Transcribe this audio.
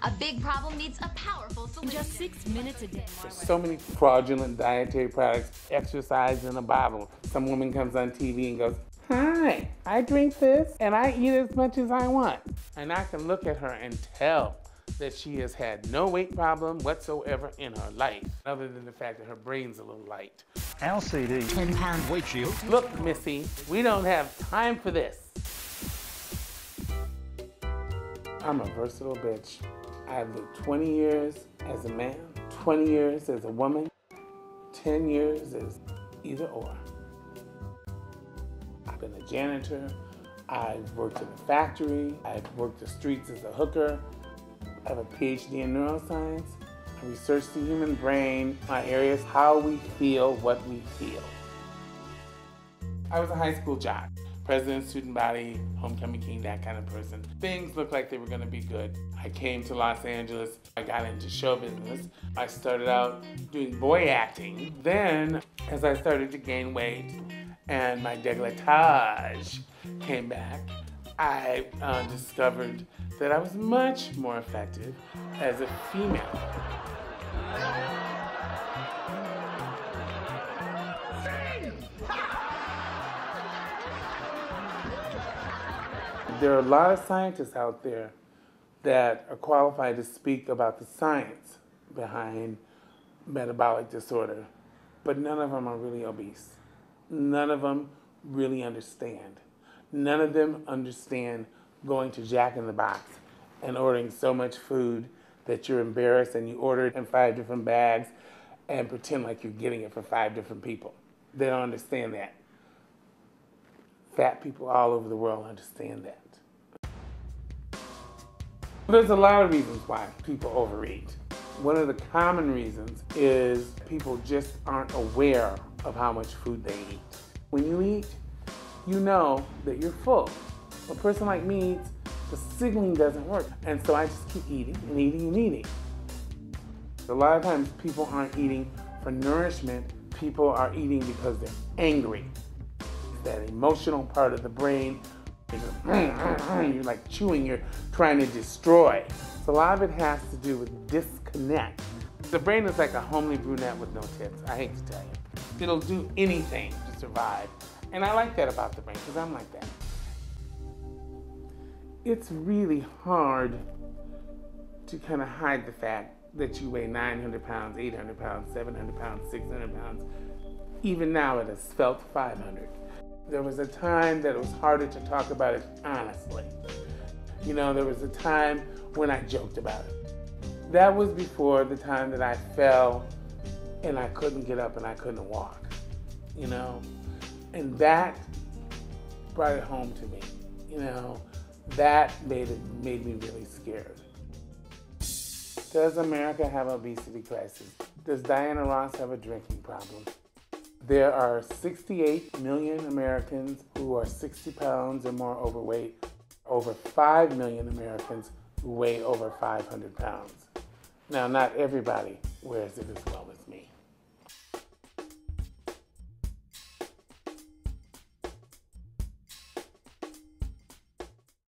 A big problem needs a powerful solution. Just 6 minutes a day. There's so many fraudulent dietary products, exercise in a bottle. Some woman comes on TV and goes, "Hi, I drink this and I eat as much as I want." And I can look at her and tell that she has had no weight problem whatsoever in her life, other than the fact that her brain's a little light. LCD 10-pound weight shield. Look, Missy, we don't have time for this. I'm a versatile bitch. I've lived 20 years as a man, 20 years as a woman, 10 years as either or. I've been a janitor, I've worked in a factory, I've worked the streets as a hooker. I have a PhD in neuroscience. I research the human brain. My area is how we feel what we feel. I was a high school jock. President, student body, homecoming king, that kind of person. Things looked like they were gonna be good. I came to Los Angeles. I got into show business. I started out doing boy acting. Then, as I started to gain weight and my décolletage came back, I discovered that I was much more effective as a female. There are a lot of scientists out there that are qualified to speak about the science behind metabolic disorder, but none of them are really obese. None of them really understand. None of them understand going to Jack in the Box and ordering so much food that you're embarrassed and you order it in 5 different bags and pretend like you're getting it for 5 different people. They don't understand that. Fat people all over the world understand that. There's a lot of reasons why people overeat. One of the common reasons is people just aren't aware of how much food they eat. When you eat, you know that you're full. A person like me eats, the signaling doesn't work. And so I just keep eating and eating and eating. A lot of times people aren't eating for nourishment. People are eating because they're angry. It's that emotional part of the brain. You're like chewing, you're trying to destroy. So a lot of it has to do with disconnect. The brain is like a homely brunette with no tits. I hate to tell you. It'll do anything to survive. And I like that about the brain, because I'm like that. It's really hard to kind of hide the fact that you weigh 900 pounds, 800 pounds, 700 pounds, 600 pounds. Even now it has felt 500. There was a time that it was harder to talk about it honestly. You know, there was a time when I joked about it. That was before the time that I fell and I couldn't get up and I couldn't walk, you know? And that brought it home to me, you know? That made me really scared. Does America have an obesity crisis? Does Diana Ross have a drinking problem? There are 68 million Americans who are 60 pounds or more overweight, over 5 million Americans who weigh over 500 pounds. Now, not everybody wears it as well as me.